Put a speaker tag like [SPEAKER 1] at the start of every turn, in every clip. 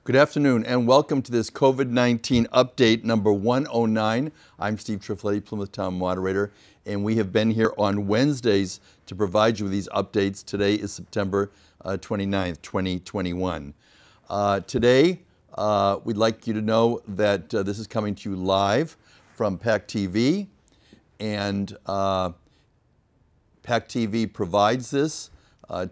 [SPEAKER 1] Good afternoon and welcome to this COVID-19 update number 109. I'm Steve Triffletti, Plymouth Town Moderator, and we have been here on Wednesdays to provide you with these updates. Today is September 29th, 2021. Today, we'd like you to know that this is coming to you live from PAC TV, and PAC TV provides this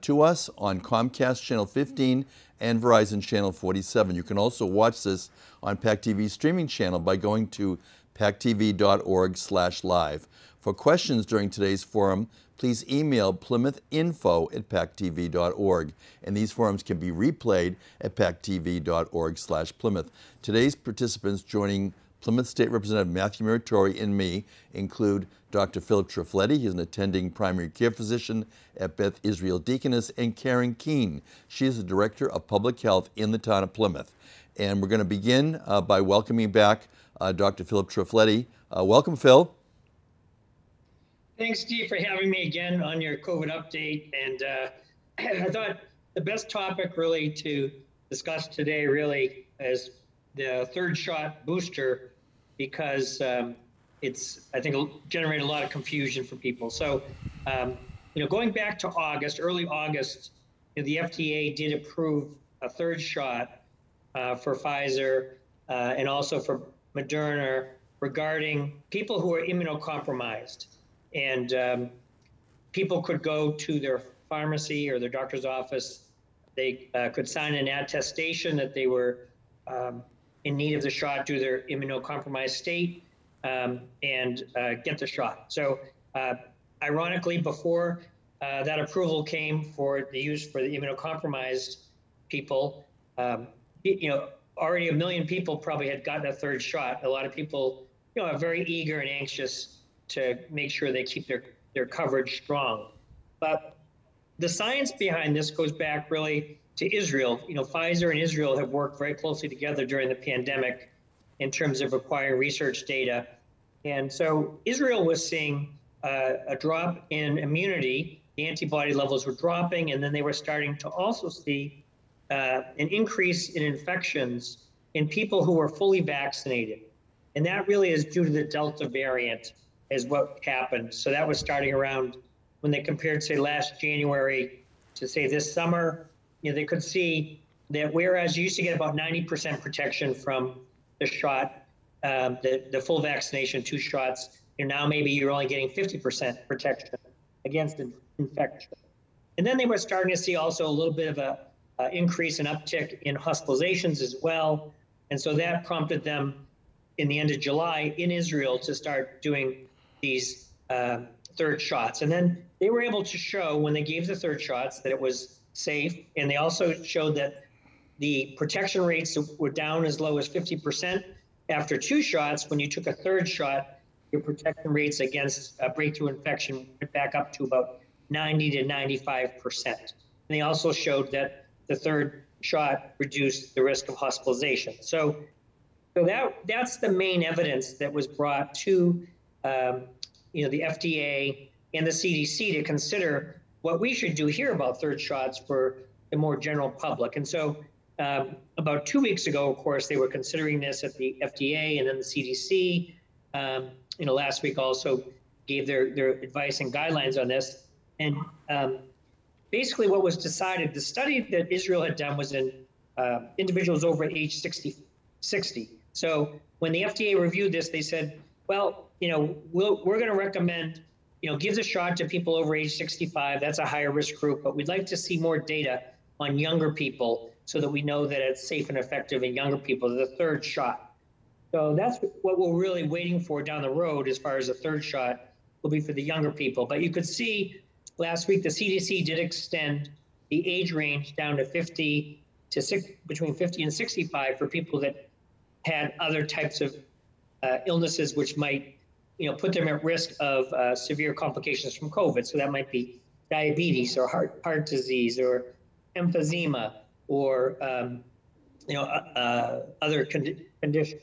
[SPEAKER 1] to us on Comcast Channel 15 and Verizon Channel 47. You can also watch this on PAC TV's streaming channel by going to pactv.org/live. For questions during today's forum, please email plymouthinfo@pactv.org, and these forums can be replayed at pactv.org/Plymouth. Today's participants joining Plymouth State Representative Mathew Muratore and me include Dr. Philip Triffletti. He's an attending primary care physician at Beth Israel Deaconess, and Keane. She is the Director of Public Health in the Town of Plymouth. And we're going to begin by welcoming back Dr. Philip Triffletti. Welcome, Phil.
[SPEAKER 2] Thanks, Steve, for having me again on your COVID update. And I thought the best topic really to discuss today really is the third shot booster, because it's, I think, generated a lot of confusion for people. So, going back to August, early August, the FDA did approve a third shot for Pfizer and also for Moderna regarding people who are immunocompromised. And people could go to their pharmacy or their doctor's office. They could sign an attestation that they were in need of the shot due to their immunocompromised state, and get the shot. So ironically, before that approval came for the use for the immunocompromised people, already 1 million people probably had gotten a third shot. A lot of people, are very eager and anxious to make sure they keep their coverage strong. But the science behind this goes back really to Israel. Pfizer and Israel have worked very closely together during the pandemic in terms of acquiring research data. And so Israel was seeing a drop in immunity. The antibody levels were dropping, and then they were starting to also see an increase in infections in people who were fully vaccinated. And that really is due to the Delta variant is what happened. So that was starting around when they compared, say, last January to, say, this summer. They could see that whereas you used to get about 90% protection from the shot, the full vaccination, 2 shots, and now maybe you're only getting 50% protection against infection. And then they were starting to see also a little bit of a increase in uptick in hospitalizations as well. And so that prompted them in the end of July in Israel to start doing these third shots. And then they were able to show when they gave the third shots that it was safe. And they also showed that the protection rates were down as low as 50% after 2 shots. When you took a third shot, your protection rates against breakthrough infection went back up to about 90 to 95%. And they also showed that the third shot reduced the risk of hospitalization. So that's the main evidence that was brought to the FDA and the CDC to consider what we should do here about third shots for the more general public. And so about 2 weeks ago, of course, they were considering this at the FDA, and then the CDC, last week also gave their advice and guidelines on this. And basically what was decided, the study that Israel had done was in individuals over age 60. So when the FDA reviewed this, they said, well, we're going to recommend, give the shot to people over age 65. That's a higher risk group, but we'd like to see more data on younger people so that we know that it's safe and effective in younger people, the third shot. So that's what we're really waiting for down the road as far as the third shot will be for the younger people. But you could see last week the CDC did extend the age range down to between 50 and 65 for people that had other types of illnesses which might put them at risk of severe complications from COVID. So that might be diabetes or heart disease or emphysema or other conditions.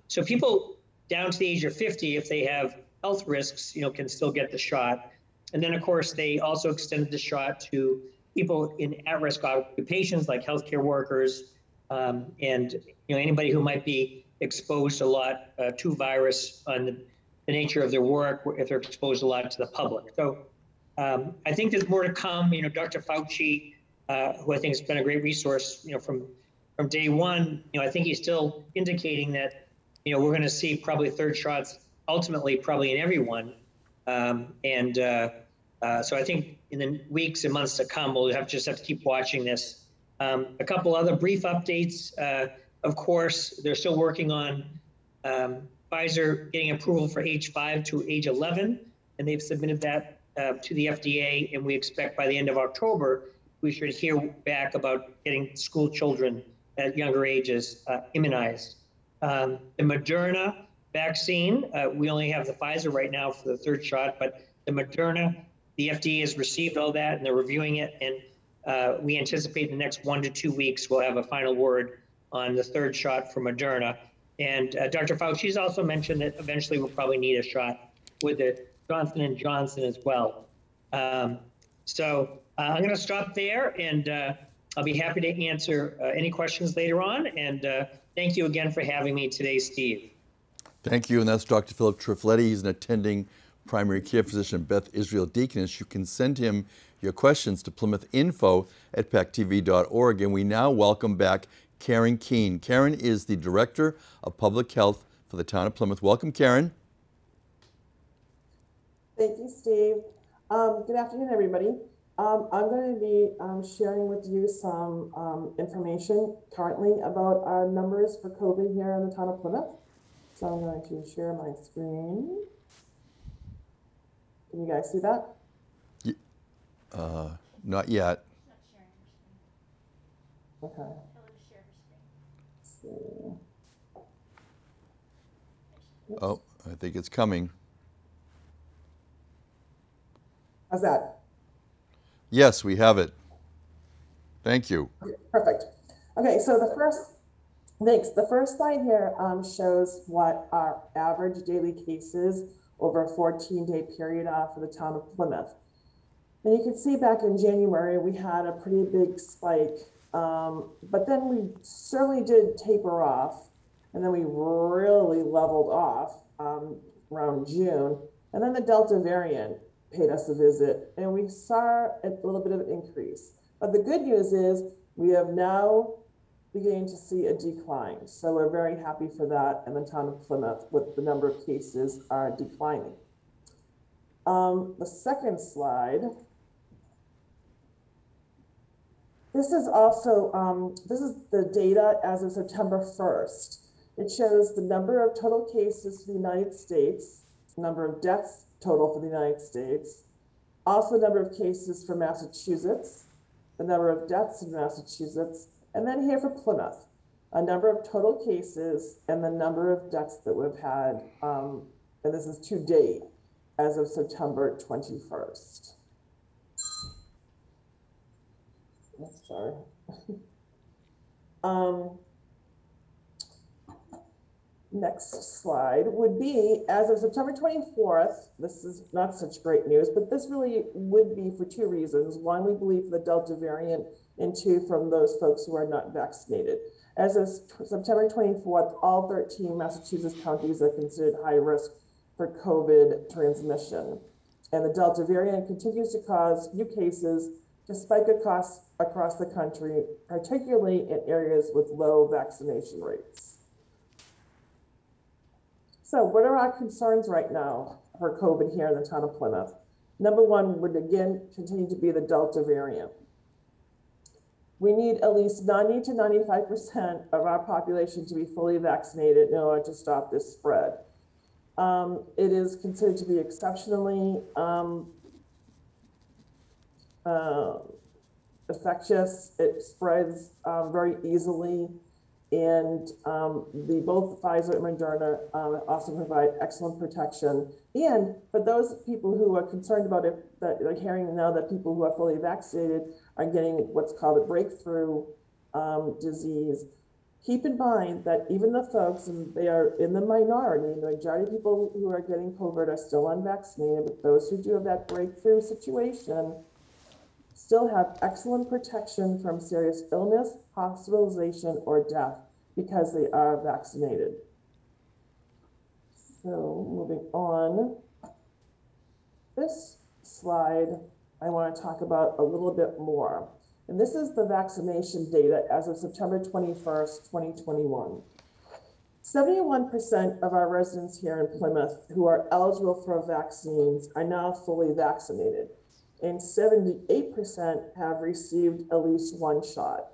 [SPEAKER 2] So people down to the age of 50, if they have health risks, can still get the shot. And then, of course, they also extended the shot to people in at-risk occupations like healthcare workers, and anybody who might be exposed a lot to virus on the nature of their work, if they're exposed a lot to the public. So I think there's more to come. Dr. Fauci, who I think has been a great resource, from day one, I think he's still indicating that, we're going to see probably third shots ultimately probably in everyone. So I think in the weeks and months to come, we'll just have to keep watching this. A couple other brief updates. Of course, they're still working on Pfizer getting approval for age 5 to age 11, and they've submitted that to the FDA, and we expect by the end of October, we should hear back about getting school children at younger ages immunized. The Moderna vaccine, we only have the Pfizer right now for the third shot, but the Moderna, the FDA has received all that and they're reviewing it, and we anticipate in the next 1 to 2 weeks we'll have a final word on the third shot for Moderna. And Dr. Fauci's also mentioned that eventually we'll probably need a shot with the Johnson & Johnson as well. So I'm going to stop there, and I'll be happy to answer any questions later on. And thank you again for having me today, Steve.
[SPEAKER 1] Thank you. And that's Dr. Philip Triffletti. He's an attending primary care physician at Beth Israel Deaconess. You can send him your questions to PlymouthInfo@pactv.org. And we now welcome back Karen Keane. Karen is the Director of Public Health for the Town of Plymouth. Welcome, Karen.
[SPEAKER 3] Thank you, Steve. Good afternoon, everybody. I'm going to be sharing with you some information currently about our numbers for COVID here in the Town of Plymouth. So I'm going to share my screen. Can you guys see that?
[SPEAKER 1] Not yet.
[SPEAKER 3] Okay. Let's see. Oops.
[SPEAKER 1] Oh, I think it's coming.
[SPEAKER 3] How's that?
[SPEAKER 1] Yes, we have it. Thank you.
[SPEAKER 3] Okay, perfect. Okay, so the first slide here shows what our average daily cases over a 14-day period are for the Town of Plymouth. And you can see back in January, we had a pretty big spike, but then we certainly did taper off, and then we really leveled off around June. And then the Delta variant paid us a visit, and we saw a little bit of an increase. But the good news is we have now beginning to see a decline. So we're very happy for that in the Town of Plymouth with the number of cases are declining. The second slide. This is also, this is the data as of September 1st. It shows the number of total cases for the United States, number of deaths total for the United States, also the number of cases for Massachusetts, the number of deaths in Massachusetts, and then here for Plymouth, a number of total cases and the number of deaths that we've had, and this is to date as of September 21st. Sorry. Next slide would be, as of September 24th, this is not such great news, but this really would be for two reasons. One, we believe the Delta variant, and two, from those folks who are not vaccinated. As of September 24th, all 13 Massachusetts counties are considered high risk for COVID transmission. And the Delta variant continues to cause new cases to spike across the country, particularly in areas with low vaccination rates. So what are our concerns right now for COVID here in the Town of Plymouth? Number one would again continue to be the Delta variant. We need at least 90 to 95% of our population to be fully vaccinated in order to stop this spread. It is considered to be exceptionally infectious. It spreads very easily. And both Pfizer and Moderna also provide excellent protection. And for those people who are concerned about it, that are hearing now that people who are fully vaccinated are getting what's called a breakthrough disease, keep in mind that even the folks, and they are in the minority, the majority of people who are getting COVID are still unvaccinated, but those who do have that breakthrough situation still have excellent protection from serious illness, hospitalization, or death because they are vaccinated. So moving on, this slide I want to talk about a little bit more. And this is the vaccination data as of September 21st, 2021. 71% of our residents here in Plymouth who are eligible for vaccines are now fully vaccinated, and 78% have received at least one shot.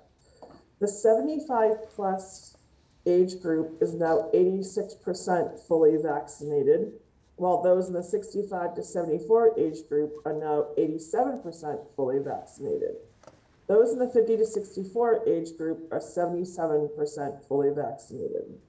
[SPEAKER 3] The 75 plus age group is now 86% fully vaccinated, while those in the 65 to 74 age group are now 87% fully vaccinated. Those in the 50 to 64 age group are 77% fully vaccinated.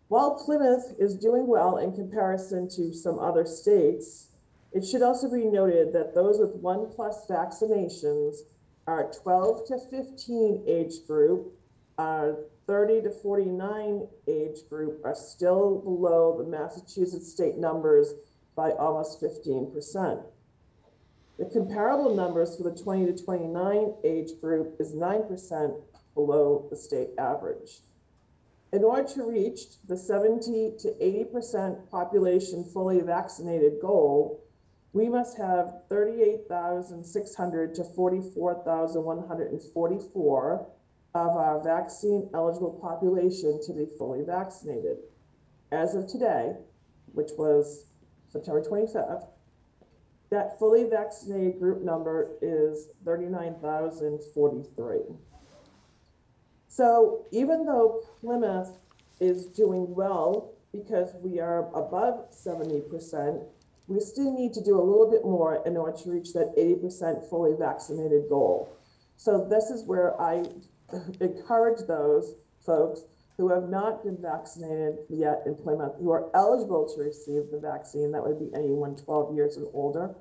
[SPEAKER 3] While Plymouth is doing well in comparison to some other states, it should also be noted that those with 1+ vaccinations, our 12 to 15 age group, our 30 to 49 age group are still below the Massachusetts state numbers by almost 15%. The comparable numbers for the 20 to 29 age group is 9% below the state average. In order to reach the 70 to 80% population fully vaccinated goal, we must have 38,600 to 44,144 of our vaccine eligible population to be fully vaccinated. As of today, which was September 25th, that fully vaccinated group number is 39,043. So even though Plymouth is doing well because we are above 70%, we still need to do a little bit more in order to reach that 80% fully vaccinated goal. So this is where I encourage those folks who have not been vaccinated yet in Plymouth, who are eligible to receive the vaccine, that would be anyone 12 years and older,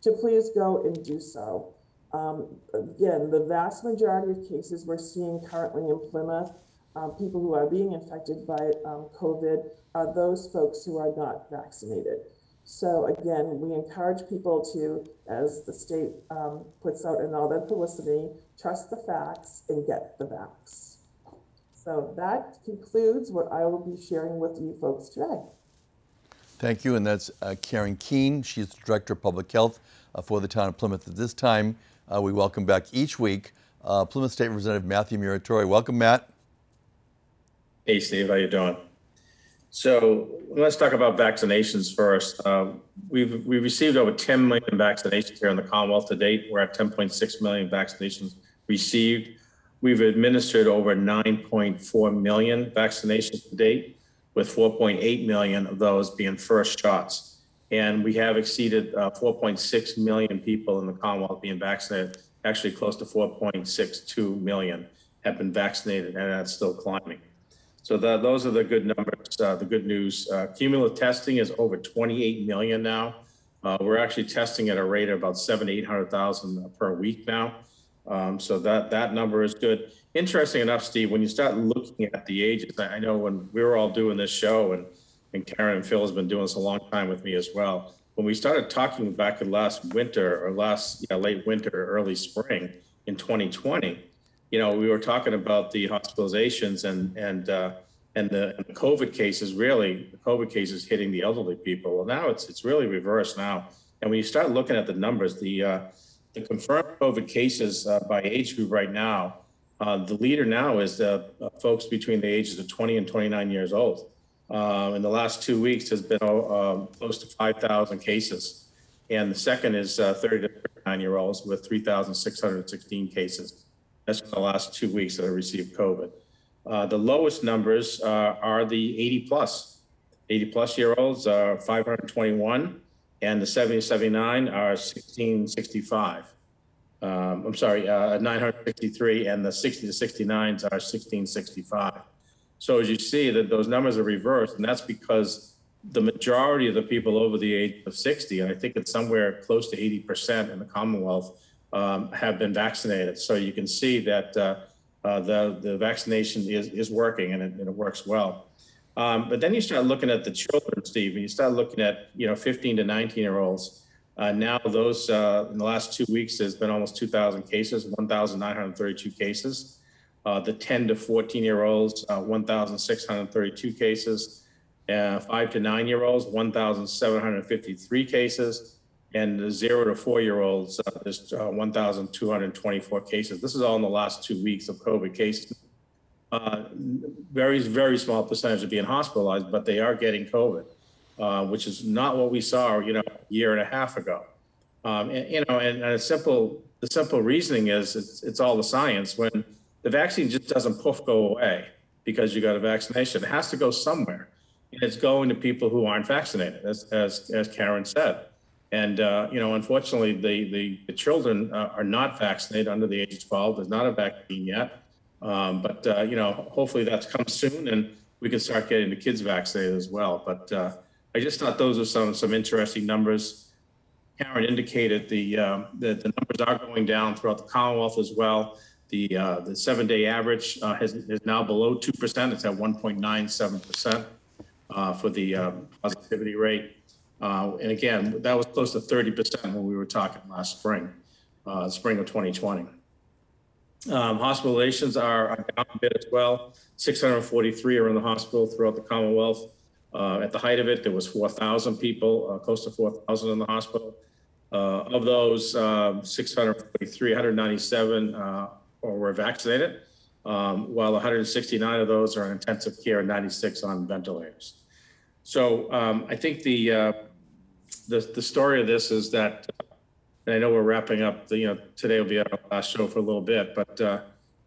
[SPEAKER 3] to please go and do so. Again, the vast majority of cases we're seeing currently in Plymouth, people who are being infected by COVID, are those folks who are not vaccinated. So again, we encourage people to, as the state puts out in all their publicity, trust the facts and get the vax. So that concludes what I will be sharing with you folks today.
[SPEAKER 1] Thank you, and that's Karen Keane. She's the Director of Public Health for the Town of Plymouth. At this time, we welcome back each week Plymouth State Representative Mathew Muratore. Welcome, Matt.
[SPEAKER 4] Hey, Steve, how you doing? So let's talk about vaccinations first. We've received over 10 million vaccinations here in the Commonwealth to date. We're at 10.6 million vaccinations received. We've administered over 9.4 million vaccinations to date, with 4.8 million of those being first shots. And we have exceeded 4.6 million people in the Commonwealth being vaccinated. Actually, close to 4.62 million have been vaccinated, and that's still climbing. So those are the good numbers, the good news. Cumulative testing is over 28 million now. We're actually testing at a rate of about 700,000 to 800,000 per week now. So that number is good. Interesting enough, Steve, when you start looking at the ages, I know when we were all doing this show, and Karen and Phil has been doing this a long time with me as well. When we started talking back in last winter or late winter, early spring in 2020, we were talking about the hospitalizations and the COVID cases, really the COVID cases hitting the elderly people. Well, now it's really reversed now. And when you start looking at the numbers, the confirmed COVID cases by age group right now, the leader now is the folks between the ages of 20 and 29 years old. In the last 2 weeks, there's been close to 5,000 cases. And the second is 30 to 39-year-olds with 3,616 cases. That's in the last 2 weeks that have received COVID. The lowest numbers are the 80 plus. 80 plus year olds are 521, and the 70 to 79 are 1665. 963, and the 60 to 69s are 1665. So as you see that those numbers are reversed, and that's because the majority of the people over the age of 60, and I think it's somewhere close to 80% in the Commonwealth, have been vaccinated. So you can see that the vaccination is working, and it works well. But then you start looking at the children, Steve, and you start looking at 15 to 19-year-olds. Now those, in the last 2 weeks, there's been almost 2,000 cases, 1,932 cases. The 10 to 14-year-olds, 1,632 cases. 5 to 9-year-olds, 1,753 cases. And the 0 to 4-year-olds, there's 1,224 cases. This is all in the last 2 weeks of COVID cases. Very, very small percentage of being hospitalized, but they are getting COVID. Which is not what we saw, a year and a half ago. And the simple reasoning is it's all the science. When the vaccine just doesn't go away because you got a vaccination, it has to go somewhere. And it's going to people who aren't vaccinated, as Karen said. And, unfortunately, the children are not vaccinated under the age of 12. There's not a vaccine yet. But hopefully that comes soon and we can start getting the kids vaccinated as well. But I just thought those are some interesting numbers. Karen indicated the numbers are going down throughout the Commonwealth as well. The 7-day average is now below 2%. It's at 1.97% for the positivity rate. And again, that was close to 30% when we were talking last spring of 2020. Hospitalizations are down a bit as well. 643 are in the hospital throughout the Commonwealth. At the height of it, there was 4,000 people, close to 4,000 in the hospital. Of those, 643, 197 were vaccinated, while 169 of those are in intensive care and 96 on ventilators. So I think the story of this is that, and I know we're wrapping up. Today will be our last show for a little bit, but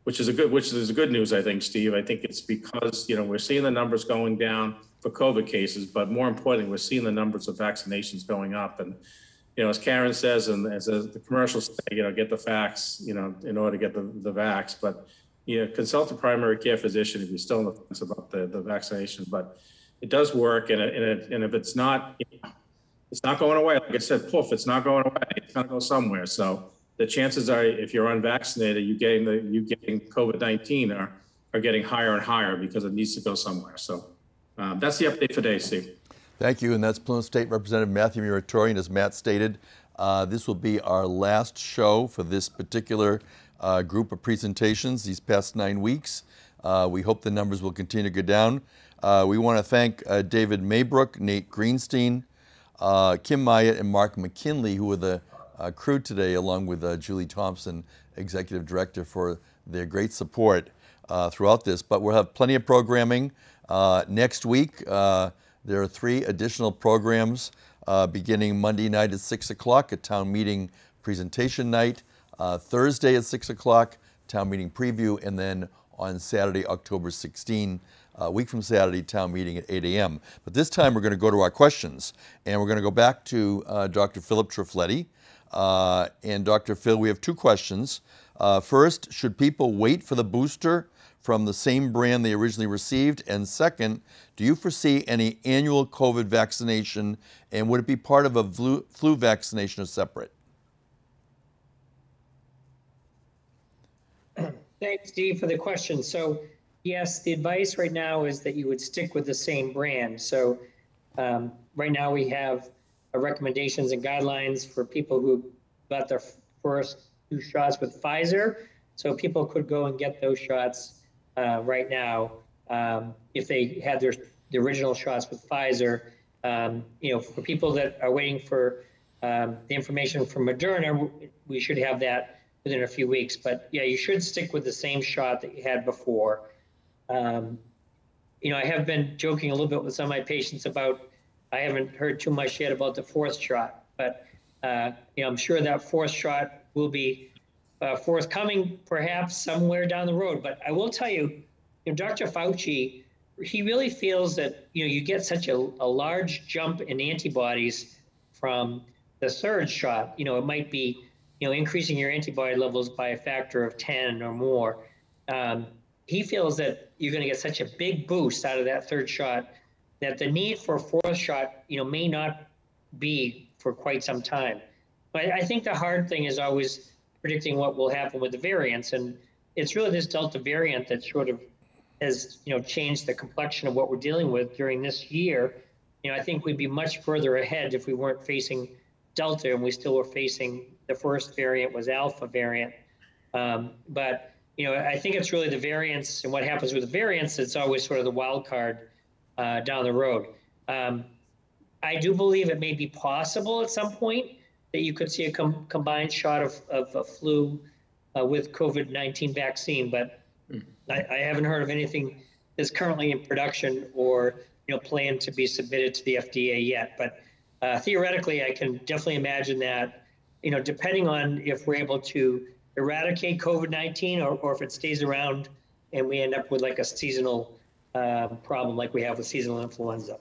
[SPEAKER 4] which is a good news, I think, Steve. I think it's because we're seeing the numbers going down for COVID cases, but more importantly, we're seeing the numbers of vaccinations going up. And, as Karen says, and as the commercials say, get the facts, in order to get the vax. But, consult a primary care physician if you're still on the fence about the vaccination. But it does work, and if it's not, it's not going away. Like I said, poof, it's not going away. It's going to go somewhere. So the chances are, if you're unvaccinated, you getting COVID-19 are getting higher and higher because it needs to go somewhere. So. That's the update for today, Steve.
[SPEAKER 1] Thank you, and that's Plymouth State Representative Mathew Muratore, and as Matt stated, this will be our last show for this particular group of presentations these past 9 weeks. We hope the numbers will continue to go down. We want to thank David Maybrook, Nate Greenstein, Kim Myatt, and Mark McKinley, who were the crew today, along with Julie Thompson, Executive Director, for their great support throughout this. But we'll have plenty of programming. Next week, there are 3 additional programs beginning Monday night at 6 o'clock, a town meeting presentation night, Thursday at 6 o'clock, town meeting preview, and then on Saturday, October 16, a week from Saturday, town meeting at 8 a.m. But this time we're going to go to our questions, and we're going to go back to Dr. Philip Triffletti. And Dr. Phil, we have 2 questions. First, should people wait for the booster from the same brand they originally received? And second, do you foresee any annual COVID vaccination, and would it be part of a flu vaccination or separate?
[SPEAKER 2] Thanks, Steve, for the question. So yes, the advice right now is that you would stick with the same brand. So right now we have recommendations and guidelines for people who got their first 2 shots with Pfizer. So people could go and get those shots right now if they had the original shots with Pfizer. For people that are waiting for the information from Moderna, we should have that within a few weeks. But yeah, you should stick with the same shot that you had before. I have been joking a little bit with some of my patients about, I haven't heard too much yet about the 4th shot, but I'm sure that 4th shot will be forthcoming perhaps somewhere down the road. But I will tell you, Dr. Fauci, he really feels that, you get such a large jump in antibodies from the 3rd shot. It might be, increasing your antibody levels by a factor of 10 or more. He feels that you're going to get such a big boost out of that 3rd shot that the need for a 4th shot, may not be for quite some time. But I think the hard thing is always predicting what will happen with the variants. And it's really this Delta variant that sort of has, changed the complexion of what we're dealing with during this year. I think we'd be much further ahead if we weren't facing Delta, and we still were facing the first variant was Alpha variant. But I think it's really the variants and what happens with the variants that's always sort of the wild card down the road. I do believe it may be possible at some point that you could see a combined shot of a flu with COVID-19 vaccine, but I haven't heard of anything that's currently in production or planned to be submitted to the FDA yet. But theoretically, I can definitely imagine that, depending on if we're able to eradicate COVID-19 or if it stays around and we end up with like a seasonal problem like we have with seasonal influenza.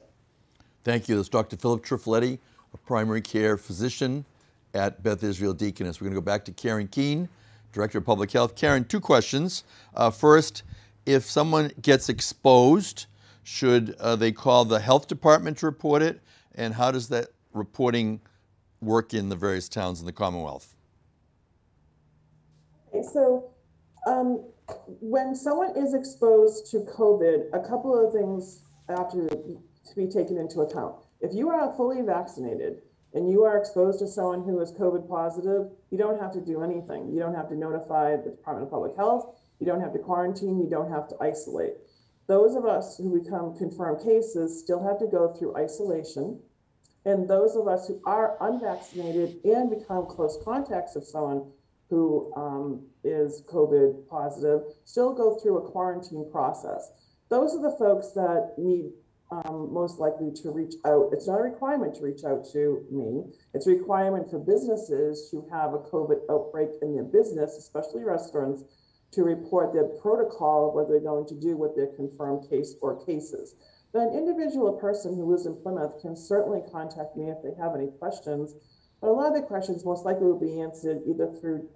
[SPEAKER 1] Thank you. That's Dr. Philip Triffletti, a primary care physician at Beth Israel Deaconess. We're going to go back to Karen Keane, Director of Public Health. Karen, two questions. First, if someone gets exposed, should they call the health department to report it? And how does that reporting work in the various towns in the Commonwealth?
[SPEAKER 3] Okay, so when someone is exposed to COVID, a couple of things have to be taken into account. If you are fully vaccinated and you are exposed to someone who is COVID positive, you don't have to do anything. You don't have to notify the Department of Public Health. You don't have to quarantine. You don't have to isolate. Those of us who become confirmed cases still have to go through isolation. And those of us who are unvaccinated and become close contacts of someone who is COVID positive still go through a quarantine process. Those are the folks that need most likely to reach out. It's not a requirement to reach out to me. It's a requirement for businesses who have a COVID outbreak in their business, especially restaurants, to report their protocol, what they're going to do with their confirmed case or cases. But an individual person who lives in Plymouth can certainly contact me if they have any questions. But a lot of the questions most likely will be answered either through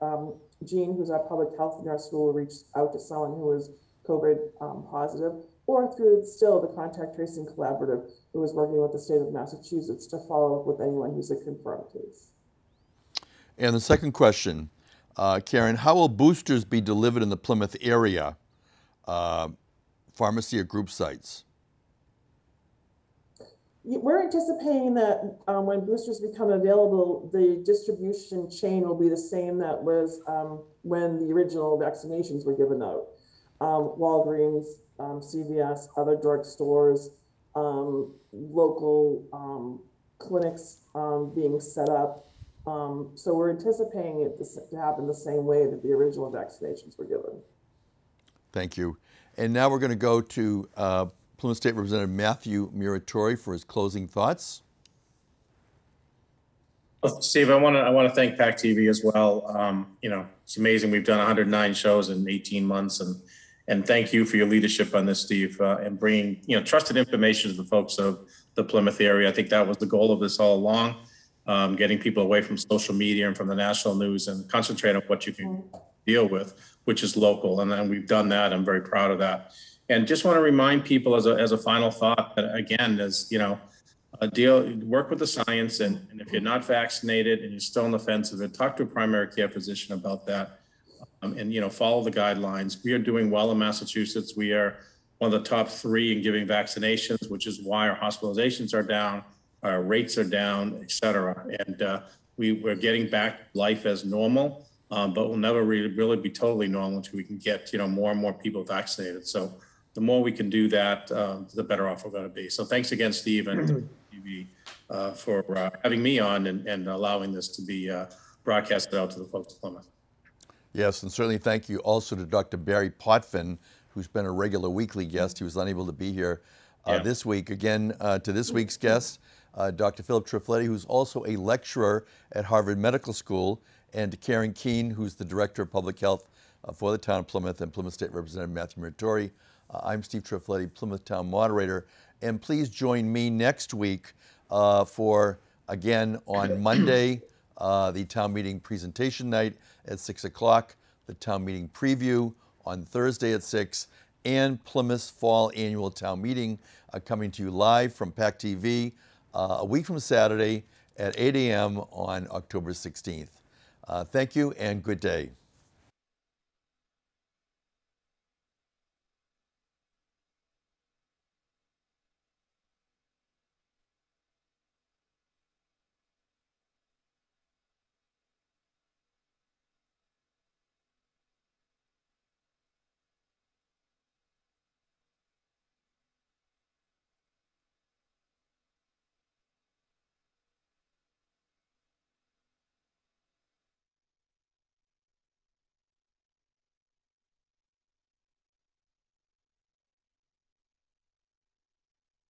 [SPEAKER 3] Jean, who's our public health nurse, who will reach out to someone who is COVID positive, or through still the contact tracing collaborative, who is working with the state of Massachusetts to follow up with anyone who's a confirmed case.
[SPEAKER 1] And the second question, Karen, how will boosters be delivered in the Plymouth area, pharmacy or group sites?
[SPEAKER 3] We're anticipating that when boosters become available, the distribution chain will be the same that was when the original vaccinations were given out. Walgreens, CVS, other drugstores, local clinics being set up. So we're anticipating it to happen the same way that the original vaccinations were given.
[SPEAKER 1] Thank you. And now we're going to go to Plymouth State Representative Mathew Muratore for his closing thoughts.
[SPEAKER 4] Well, Steve, I want to thank PAC TV as well. It's amazing. We've done 109 shows in 18 months, and thank you for your leadership on this, Steve, and bringing trusted information to the folks of the Plymouth area. I think that was the goal of this all along, getting people away from social media and from the national news and concentrate on what you can deal with, which is local. And we've done that. I'm very proud of that. And just want to remind people as a final thought that, again, work with the science, and if you're not vaccinated and you're still on the fence of it, talk to a primary care physician about that, and follow the guidelines. We are doing well in Massachusetts. We are one of the top 3 in giving vaccinations, which is why our hospitalizations are down, our rates are down, et cetera. And we're getting back life as normal, but we'll never really be totally normal until we can get more and more people vaccinated. So the more we can do that, the better off we're going to be. So thanks again, Steve and TV, for having me on and allowing this to be broadcasted out to the folks of Plymouth.
[SPEAKER 1] Yes, and certainly thank you also to Dr. Barry Potvin, who's been a regular weekly guest. He was unable to be here this week. Again, to this week's guest, Dr. Philip Triffletti, who's also a lecturer at Harvard Medical School, and to Karen Keane, who's the Director of Public Health for the Town of Plymouth, and Plymouth State Representative Mathew Muratore. I'm Steve Triffletti, Plymouth Town Moderator, and please join me next week for, again, on Monday, the town meeting presentation night at 6 o'clock, the town meeting preview on Thursday at 6, and Plymouth's fall annual town meeting coming to you live from PAC TV a week from Saturday at 8 a.m. on October 16th. Thank you and good day.